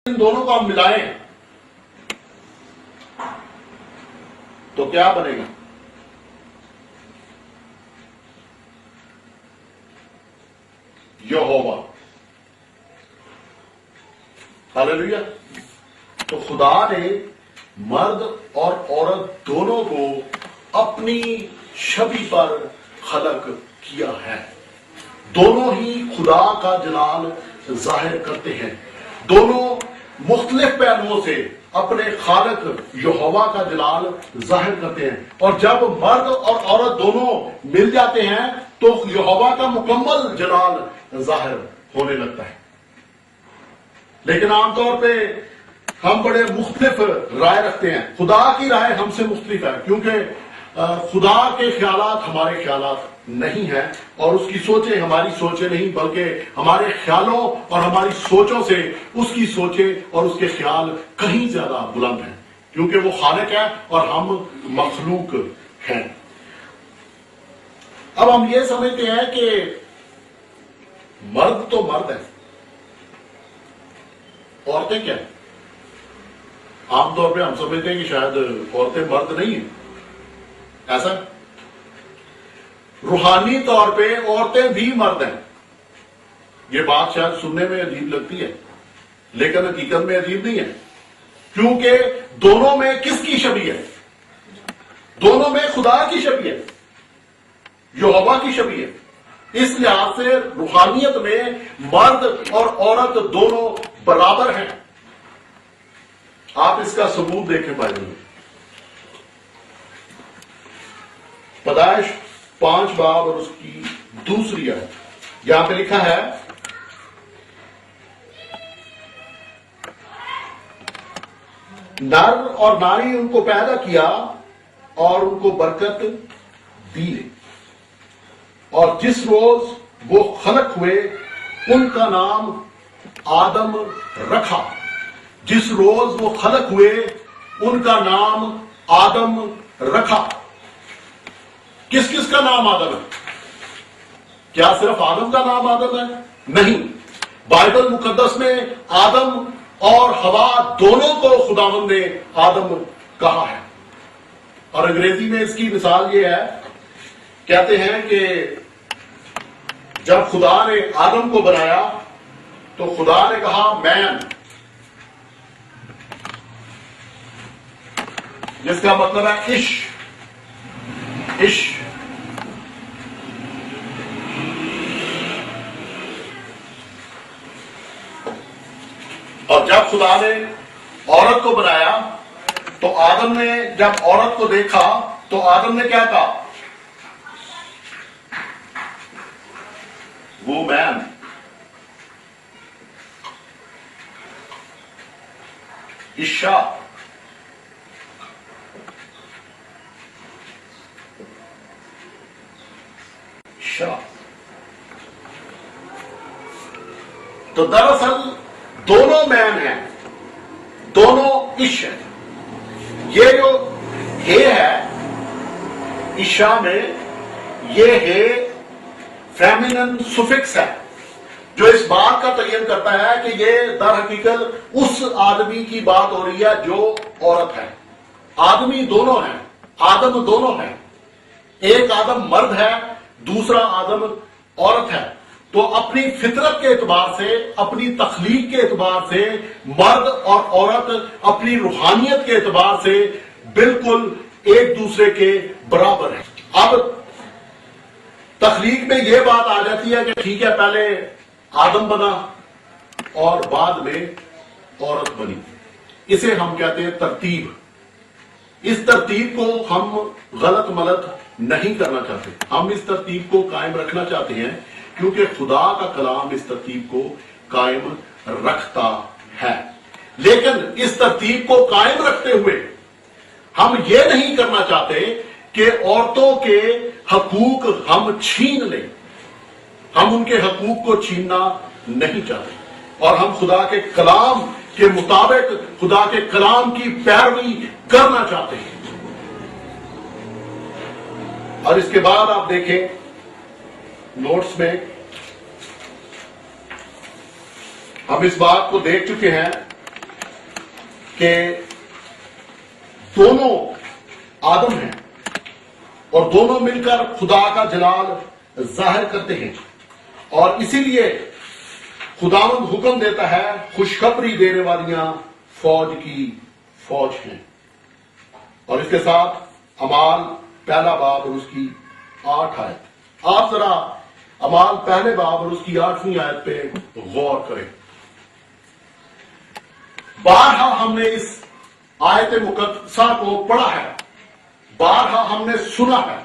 ان دونوں کو ہم ملائیں تو کیا بنے گا؟ یہوہ۔ ہاللیلویا۔ تو خدا نے مرد اور عورت دونوں کو اپنی شبیہ پر خلق کیا ہے۔ دونوں ہی خدا کا جلال ظاہر کرتے ہیں، دونوں مختلف پہلوؤں سے اپنے خالق یہوہ کا جلال ظاہر کرتے ہیں، اور جب مرد اور عورت دونوں مل جاتے ہیں تو یہوہ کا مکمل جلال ظاہر ہونے لگتا ہے۔ لیکن عام طور پہ ہم بڑے مختلف رائے رکھتے ہیں۔ خدا کی رائے ہم سے مختلف ہے، کیونکہ خدا کے خیالات ہمارے خیالات نہیں ہیں، اور اس کی سوچیں ہماری سوچیں نہیں، بلکہ ہمارے خیالوں اور ہماری سوچوں سے اس کی سوچیں اور اس کے خیال کہیں زیادہ بلند ہیں، کیونکہ وہ خالق ہے اور ہم مخلوق ہیں۔ اب ہم یہ سمجھتے ہیں کہ مرد تو مرد ہے، عورتیں کیا ہیں؟ عام طور پہ ہم سمجھتے ہیں کہ شاید عورتیں مرد نہیں ہیں، ایسا روحانی طور پہ عورتیں بھی مرد ہیں۔ یہ بات شاید سننے میں عجیب لگتی ہے، لیکن حقیقت میں عجیب نہیں ہے، کیونکہ دونوں میں کس کی شبیہ ہے؟ دونوں میں خدا کی شبیہ ہے، یہوہ کی شبیہ ہے۔ اس لحاظ سے روحانیت میں مرد اور عورت دونوں برابر ہیں۔ آپ اس کا ثبوت دیکھیں بائبل میں، پیدائش 5 باب اور اس کی 2 آیت، یہاں پہ لکھا ہے، نر اور ناری ان کو پیدا کیا اور ان کو برکت دی، اور جس روز وہ خلق ہوئے ان کا نام آدم رکھا۔ جس روز وہ خلق ہوئے ان کا نام آدم رکھا۔ کس کس کا نام آدم ہے؟ کیا صرف آدم کا نام آدم ہے؟ نہیں، بائبل مقدس میں آدم اور حوا دونوں کو خداوند نے آدم کہا ہے، اور انگریزی میں اس کی مثال یہ ہے، کہتے ہیں کہ جب خدا نے آدم کو بنایا تو خدا نے کہا مین، جس کا مطلب ہے عش۔ اور جب خدا نے عورت کو بنایا تو آدم نے جب عورت کو دیکھا تو آدم نے کیا کہا؟ وہ مین۔ عشا، تو دراصل دونوں مین ہیں، دونوں عش ہیں۔ یہ جو ہے عشا میں، یہ ہے فیمینن سفکس ہے، جو اس بات کا تعین کرتا ہے کہ یہ در حقیقت اس آدمی کی بات ہو رہی ہے جو عورت ہے۔ آدمی دونوں ہیں، آدم دونوں ہیں، ایک آدم مرد ہے، دوسرا آدم عورت ہے۔ تو اپنی فطرت کے اعتبار سے، اپنی تخلیق کے اعتبار سے مرد اور عورت اپنی روحانیت کے اعتبار سے بالکل ایک دوسرے کے برابر ہیں۔ اب تخلیق میں یہ بات آ جاتی ہے کہ ٹھیک ہے، پہلے آدم بنا اور بعد میں عورت بنی، اسے ہم کہتے ہیں ترتیب۔ اس ترتیب کو ہم غلط ملت نہیں کرنا چاہتے، ہم اس ترتیب کو قائم رکھنا چاہتے ہیں، کیونکہ خدا کا کلام اس ترتیب کو قائم رکھتا ہے۔ لیکن اس ترتیب کو قائم رکھتے ہوئے ہم یہ نہیں کرنا چاہتے کہ عورتوں کے حقوق ہم چھین لیں، ہم ان کے حقوق کو چھیننا نہیں چاہتے، اور ہم خدا کے کلام کے مطابق خدا کے کلام کی پیروی کرنا چاہتے ہیں۔ اور اس کے بعد آپ دیکھیں نوٹس میں ہم اس بات کو دیکھ چکے ہیں کہ دونوں آدم ہیں اور دونوں مل کر خدا کا جلال ظاہر کرتے ہیں، اور اسی لیے خداوند حکم دیتا ہے خوشخبری دینے والیاں فوج کی فوج ہیں۔ اور اس کے ساتھ اعمال پہلا باب اور اس کی 8 آیت، آپ ذرا اعمال پہلے باب اور اس کی 8ویں آیت پہ غور کریں۔ بارہا ہم نے اس آیت مقدسہ کو پڑھا ہے، بارہا ہم نے سنا ہے،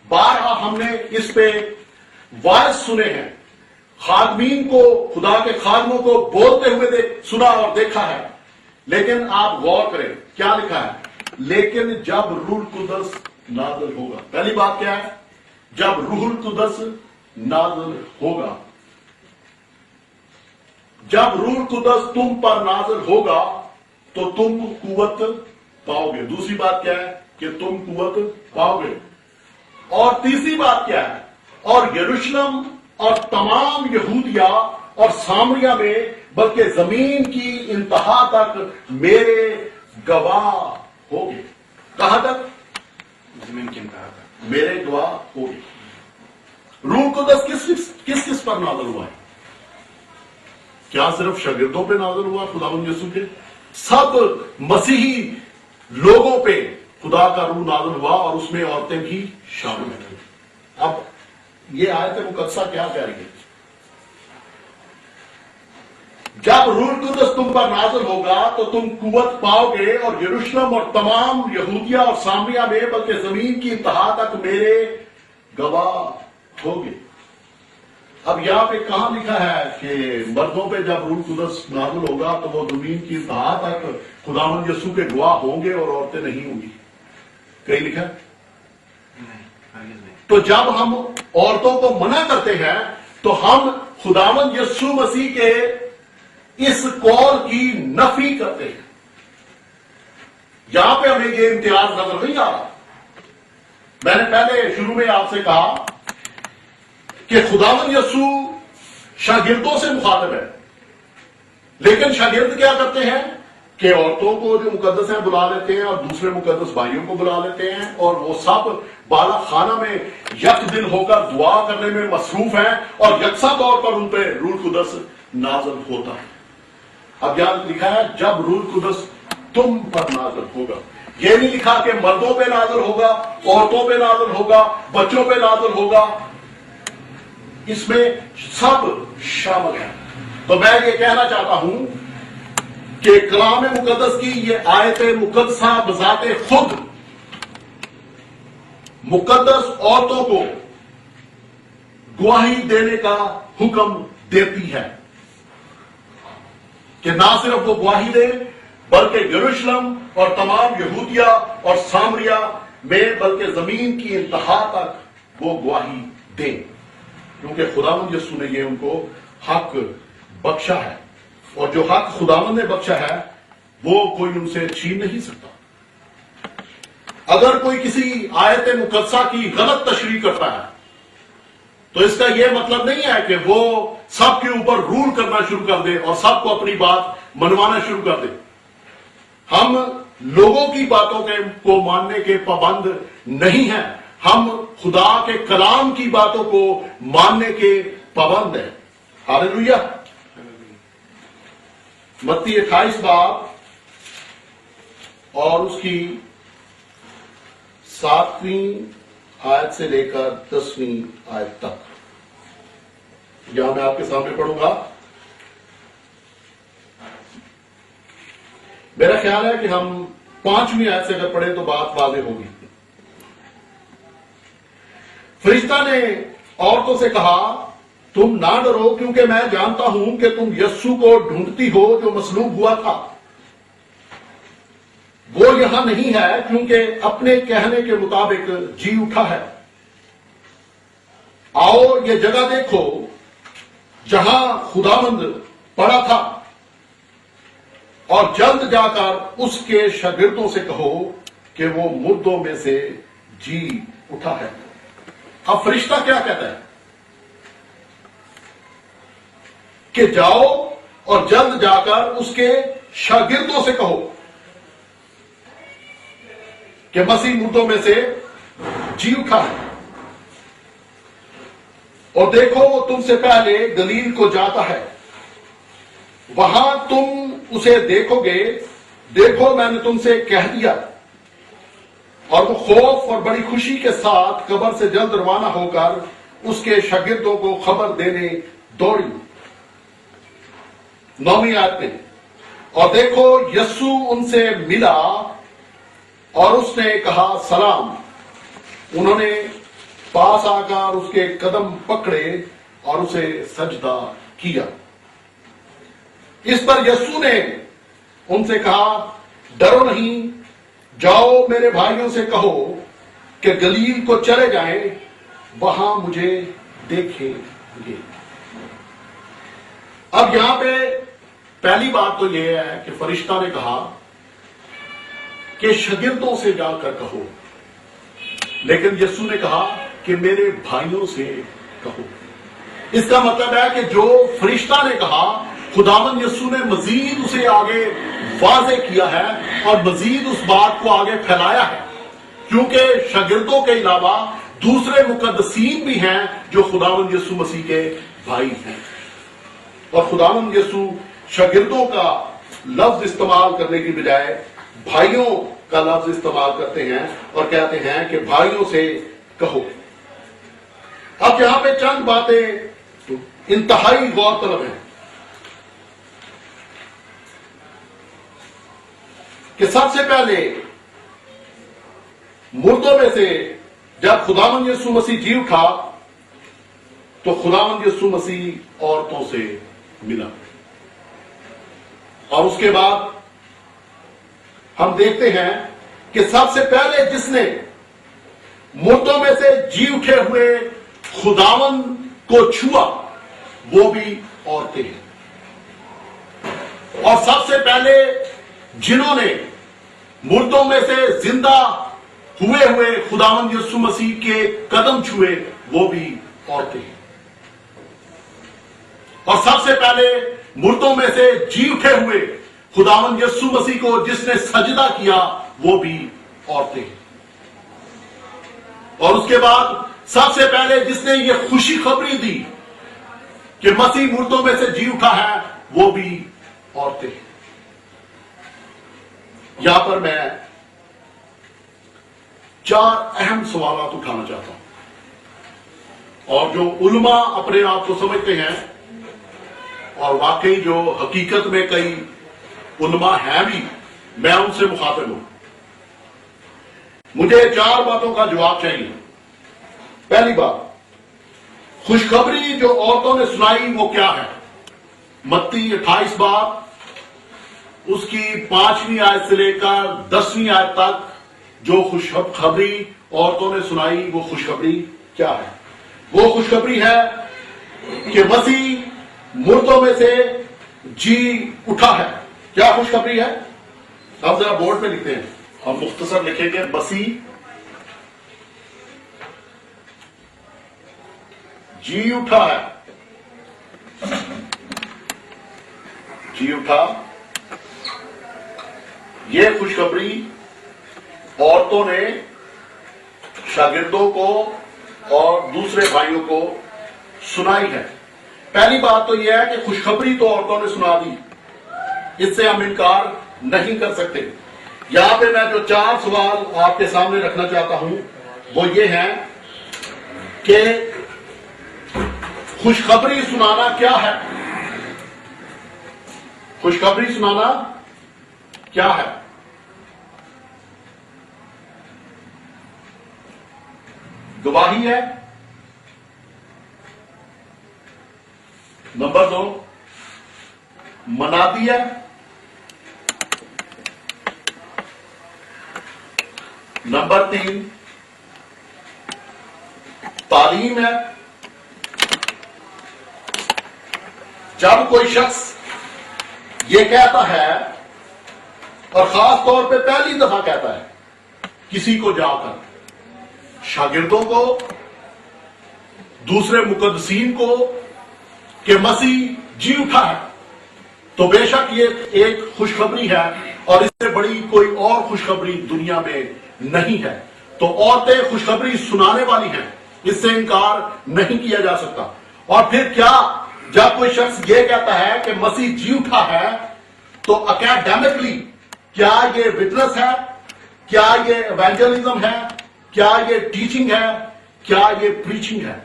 بارہا ہم نے اس پہ وائز سنے ہیں، خادمین کو، خدا کے خادموں کو بولتے ہوئے سنا اور دیکھا ہے، لیکن آپ غور کریں کیا لکھا ہے، لیکن جب روح القدس نازل ہوگا۔ پہلی بات کیا ہے؟ جب روح القدس نازل ہوگا، جب روح القدس تم پر نازل ہوگا تو تم قوت پاؤ گے۔ دوسری بات کیا ہے؟ کہ تم قوت پاؤ گے۔ اور تیسری بات کیا ہے؟ اور یروشلم اور تمام یہودیہ اور سامریہ میں بلکہ زمین کی انتہا تک میرے گواہ ہوگے۔ کہاں تک؟ زمین کی انتہا تک میرے گواہ ہوگے۔ روح القدس کس کس پر نازل ہوا ہے؟ کیا صرف شاگردوں پہ نازل ہوا خداوند یسوع کے؟ سب مسیحی لوگوں پہ خدا کا روح نازل ہوا، اور اس میں عورتیں بھی شامل ہیں۔ اب یہ آیت مقدسہ کیا کہہ رہی ہے؟ جب روح القدس تم پر نازل ہوگا تو تم قوت پاؤ گے، اور یروشلم اور تمام یہودیہ اور سامریہ میں بلکہ زمین کی انتہا تک میرے گواہ ہوگے۔ اب یہاں پہ کہاں لکھا ہے کہ مردوں پہ جب روح القدس نازل ہوگا تو وہ زمین کی انتہا تک خداوند یسوع کے گواہ ہوں گے اور عورتیں نہیں ہوں گی؟ کہیں لکھا ہے؟ تو جب ہم عورتوں کو منع کرتے ہیں تو ہم خداوند یسوع مسیح کے اس قول کی نفی کرتے ہیں۔ یہاں پہ ہمیں یہ امتیاز نظر نہیں آ رہا۔ میں نے پہلے شروع میں آپ سے کہا کہ خداوند یسوع شاگردوں سے مخاطب ہے، لیکن شاگرد کیا کرتے ہیں کہ عورتوں کو جو مقدس ہیں بلا لیتے ہیں اور دوسرے مقدس بھائیوں کو بلا لیتے ہیں، اور وہ سب بالا خانہ میں یک دن ہو کر دعا کرنے میں مصروف ہیں، اور یکساں طور پر ان پہ روح القدس نازل ہوتا ہے۔ اب یہاں لکھا ہے جب روح القدس تم پر نازل ہوگا۔ یہ نہیں لکھا کہ مردوں پہ نازل ہوگا، عورتوں پہ نازل ہوگا، بچوں پہ نازل ہوگا، اس میں سب شامل ہیں۔ تو میں یہ کہنا چاہتا ہوں کہ کلام مقدس کی یہ آیت مقدسہ بذات خود مقدس عورتوں کو گواہی دینے کا حکم دیتی ہے کہ نہ صرف وہ گواہی دے بلکہ یروشلم اور تمام یہودیہ اور سامریہ میں بلکہ زمین کی انتہا تک وہ گواہی دیں، کیونکہ خداوند یسوع نے یہ ان کو حق بخشا ہے، اور جو حق خداوند نے بخشا ہے وہ کوئی ان سے چھین نہیں سکتا۔ اگر کوئی کسی آیت مقدسہ کی غلط تشریح کرتا ہے تو اس کا یہ مطلب نہیں ہے کہ وہ سب کے اوپر رول کرنا شروع کر دے اور سب کو اپنی بات منوانا شروع کر دے۔ ہم لوگوں کی باتوں کو ماننے کے پابند نہیں ہیں، ہم خدا کے کلام کی باتوں کو ماننے کے پابند ہیں۔ ہاللیلویہ۔ متی 28 باب اور اس کی 7ویں آیت سے لے کر 10ویں آیت تک، یہاں میں آپ کے سامنے پڑھوں گا۔ میرا خیال ہے کہ ہم 5ویں آیت سے اگر پڑھیں تو بات واضح ہوگی۔ فرشتہ نے عورتوں سے کہا تم نہ ڈرو، کیونکہ میں جانتا ہوں کہ تم یسوع کو ڈھونڈتی ہو جو مصلوب ہوا تھا۔ وہ یہاں نہیں ہے کیونکہ اپنے کہنے کے مطابق جی اٹھا ہے۔ آؤ یہ جگہ دیکھو جہاں خداوند پڑا تھا، اور جلد جا کر اس کے شاگردوں سے کہو کہ وہ مردوں میں سے جی اٹھا ہے۔ اب فرشتہ کیا کہتا ہے کہ جاؤ اور جلد جا کر اس کے شاگردوں سے کہو۔ کہ مسیح مردوں میں سے جی اٹھا ہے، اور دیکھو وہ تم سے پہلے گلیل کو جاتا ہے، وہاں تم اسے دیکھو گے، دیکھو میں نے تم سے کہہ دیا۔ اور وہ خوف اور بڑی خوشی کے ساتھ قبر سے جلد روانہ ہو کر اس کے شاگردوں کو خبر دینے دوڑی۔ 9ویں آیت میں، اور دیکھو یسوع ان سے ملا اور اس نے کہا سلام۔ انہوں نے پاس آ کر اس کے قدم پکڑے اور اسے سجدہ کیا۔ اس پر یسوع نے ان سے کہا ڈرو نہیں، جاؤ میرے بھائیوں سے کہو کہ گلیل کو چلے جائیں، وہاں مجھے دیکھیں گے۔ اب یہاں پہ پہلی بات تو یہ ہے کہ فرشتہ نے کہا کہ شاگردوں سے جا کر کہو، لیکن یسوع نے کہا کہ میرے بھائیوں سے کہو۔ اس کا مطلب ہے کہ جو فرشتہ نے کہا، خداوند یسوع نے مزید اسے آگے واضح کیا ہے اور مزید اس بات کو آگے پھیلایا ہے، کیونکہ شاگردوں کے علاوہ دوسرے مقدسین بھی ہیں جو خداوند یسوع مسیح کے بھائی ہیں، اور خداوند یسوع شاگردوں کا لفظ استعمال کرنے کی بجائے بھائیوں کا لفظ استعمال کرتے ہیں اور کہتے ہیں کہ بھائیوں سے کہو۔ اب یہاں پہ چند باتیں انتہائی غور طلب ہیں کہ سب سے پہلے مردوں میں سے جب خداوند یسوع مسیح جی اٹھا تو خداوند یسوع مسیح عورتوں سے ملا، اور اس کے بعد ہم دیکھتے ہیں کہ سب سے پہلے جس نے مردوں میں سے جی اٹھے ہوئے خداوند کو چھوا وہ بھی عورتیں ہیں، اور سب سے پہلے جنہوں نے مردوں میں سے زندہ ہوئے خداوند یسوع مسیح کے قدم چھوئے وہ بھی عورتیں ہیں، اور سب سے پہلے مردوں میں سے جی اٹھے ہوئے خداوند یسوع مسیح کو جس نے سجدہ کیا وہ بھی عورتیں ہیں، اور اس کے بعد سب سے پہلے جس نے یہ خوشی خبری دی کہ مسیح مردوں میں سے جی اٹھا ہے وہ بھی عورتیں ہیں۔ یہاں پر میں 4 اہم سوالات اٹھانا چاہتا ہوں، اور جو علماء اپنے آپ کو سمجھتے ہیں اور واقعی جو حقیقت میں کئی علماء ہیں بھی، میں ان سے مخاطب ہوں۔ مجھے 4 باتوں کا جواب چاہیے۔ پہلی بات، خوشخبری جو عورتوں نے سنائی وہ کیا ہے؟ متی 28 باب اس کی 5ویں آیت سے لے کر 10ویں آیت تک جو خوشخبری عورتوں نے سنائی وہ خوشخبری کیا ہے؟ وہ خوشخبری ہے کہ مسیح مردوں میں سے جی اٹھا ہے۔ کیا خوشخبری ہے؟ آپ ذرا بورڈ پہ لکھتے ہیں، ہم مختصر لکھیں گے مسیح جی اٹھا ہے، جی اٹھا۔ یہ خوشخبری عورتوں نے شاگردوں کو اور دوسرے بھائیوں کو سنائی ہے۔ پہلی بات تو یہ ہے کہ خوشخبری تو عورتوں نے سنا دی، اس سے ہم انکار نہیں کر سکتے۔ یہاں پہ میں جو 4 سوال آپ کے سامنے رکھنا چاہتا ہوں وہ یہ ہے کہ خوشخبری سنانا کیا ہے؟ خوشخبری سنانا کیا ہے؟ گواہی ہے۔ نمبر 2 منادی ہے۔ نمبر 3 تعلیم ہے۔ جب کوئی شخص یہ کہتا ہے، اور خاص طور پہ پہلی دفعہ کہتا ہے کسی کو جا کر، شاگردوں کو، دوسرے مقدسین کو، کہ مسیح جی اٹھا ہے، تو بے شک یہ ایک خوشخبری ہے، اور اس سے بڑی کوئی اور خوشخبری دنیا میں نہیں ہے. تو عورتیں خوشخبری سنانے والی ہیں, اس سے انکار نہیں کیا جا سکتا. اور پھر کیا جب کوئی شخص یہ کہتا ہے کہ مسیح جی اٹھا ہے تو اکیڈیمکلی کیا یہ وٹنس ہے, کیا یہ ایونجلزم ہے, کیا یہ ٹیچنگ ہے, کیا یہ پریچنگ ہے؟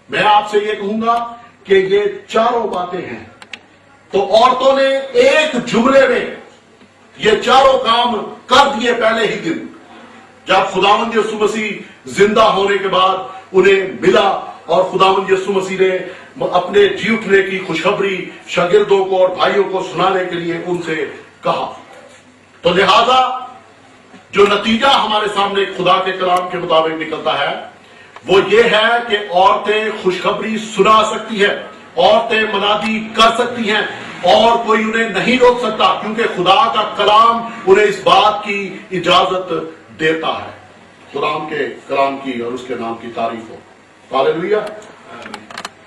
میں آپ سے یہ کہوں گا کہ یہ چاروں باتیں ہیں. تو عورتوں نے ایک جملے میں یہ چاروں کام کر دیے پہلے ہی دن, جب خداوند یسوع مسیح زندہ ہونے کے بعد انہیں ملا اور خداوند یسوع مسیح نے اپنے جی اٹھنے کی خوشخبری شاگردوں کو اور بھائیوں کو سنانے کے لیے ان سے کہا. تو لہذا جو نتیجہ ہمارے سامنے خدا کے کلام کے مطابق نکلتا ہے وہ یہ ہے کہ عورتیں خوشخبری سنا سکتی ہیں, عورتیں منادی کر سکتی ہیں, اور کوئی انہیں نہیں روک سکتا, کیونکہ خدا کا کلام انہیں اس بات کی اجازت دیتا ہے. خدا کے کلام کی اور اس کے نام کی تعریف ہو. ہاللیلویا.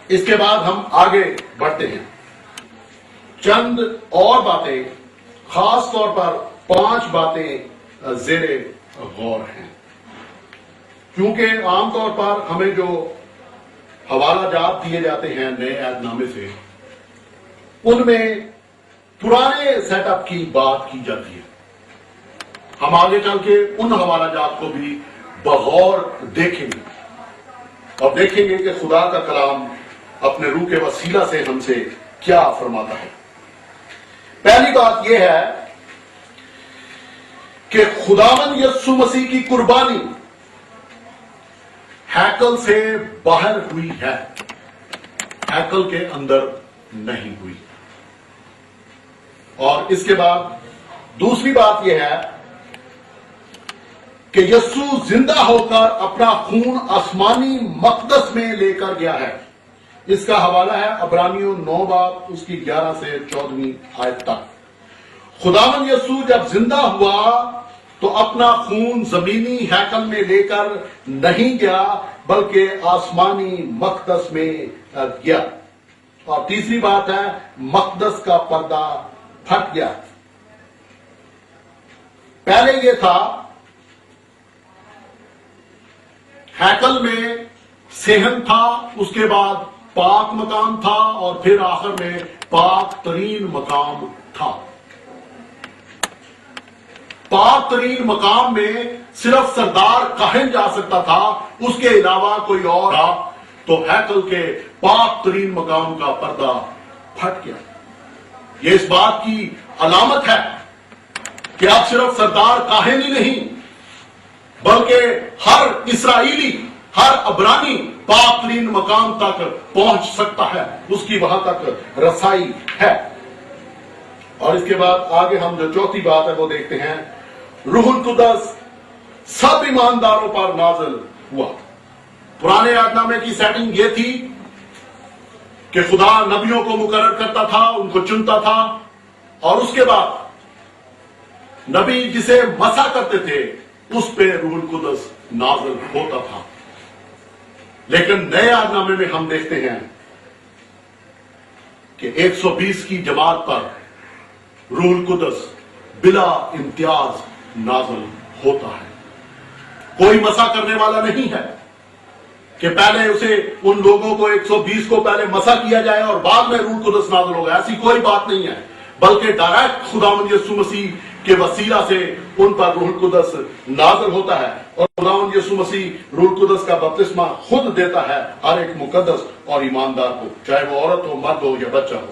اس کے بعد ہم آگے بڑھتے ہیں. چند اور باتیں, خاص طور پر 5 باتیں زیر غور ہیں, کیونکہ عام طور پر ہمیں جو حوالہ جات دیے جاتے ہیں نئے عہد نامے سے, ان میں پرانے سیٹ اپ کی بات کی جاتی ہے. ہم آگے چل کے ان حوالہ جات کو بھی بغور دیکھیں گے اور دیکھیں گے کہ خدا کا کلام اپنے روح کے وسیلہ سے ہم سے کیا فرماتا ہے. پہلی بات یہ ہے کہ خداوند یسوع مسیح کی قربانی ہیکل سے باہر ہوئی ہے, ہیکل کے اندر نہیں ہوئی. اور اس کے بعد دوسری بات یہ ہے کہ یسوع زندہ ہو کر اپنا خون آسمانی مقدس میں لے کر گیا ہے. اس کا حوالہ ہے عبرانیوں 9 باب اس کی 11 سے 14 آیت تک. خداوند یسوع جب زندہ ہوا تو اپنا خون زمینی ہیکل میں لے کر نہیں گیا بلکہ آسمانی مقدس میں گیا. اور تیسری بات ہے مقدس کا پردہ پھٹ گیا. پہلے یہ تھا ہیکل میں صحن تھا, اس کے بعد پاک مقام تھا, اور پھر آخر میں پاک ترین مقام تھا. پاک ترین مقام میں صرف سردار کاہن جا سکتا تھا, اس کے علاوہ کوئی اور تھا. تو ہیکل کے پاک ترین مقام کا پردہ پھٹ گیا. یہ اس بات کی علامت ہے کہ اب صرف سردار کاہن ہی نہیں بلکہ ہر اسرائیلی, ہر عبرانی پاک ترین مقام تک پہنچ سکتا ہے, اس کی وہاں تک رسائی ہے. اور اس کے بعد آگے ہم جو چوتھی بات ہے وہ دیکھتے ہیں, روح القدس سب ایمانداروں پر نازل ہوا. پرانے عہد نامے کی سیٹنگ یہ تھی کہ خدا نبیوں کو مقرر کرتا تھا, ان کو چنتا تھا, اور اس کے بعد نبی جسے مسا کرتے تھے اس پہ روح القدس نازل ہوتا تھا. لیکن نئے عہد نامے میں ہم دیکھتے ہیں کہ 120 کی جماعت پر روح القدس بلا امتیاز نازل ہوتا ہے. کوئی مسا کرنے والا نہیں ہے کہ پہلے اسے ان لوگوں کو 120 کو پہلے مسا کیا جائے اور بعد میں روح القدس نازل ہوگا. ایسی کوئی بات نہیں ہے, بلکہ ڈائریکٹ خداوند یسوع مسیح کے وسیلہ سے ان پر روح القدس نازل ہوتا ہے. اور خداوند یسوع مسیح روح القدس کا بپتسمہ خود دیتا ہے ہر ایک مقدس اور ایماندار کو, چاہے وہ عورت ہو, مرد ہو یا بچہ ہو.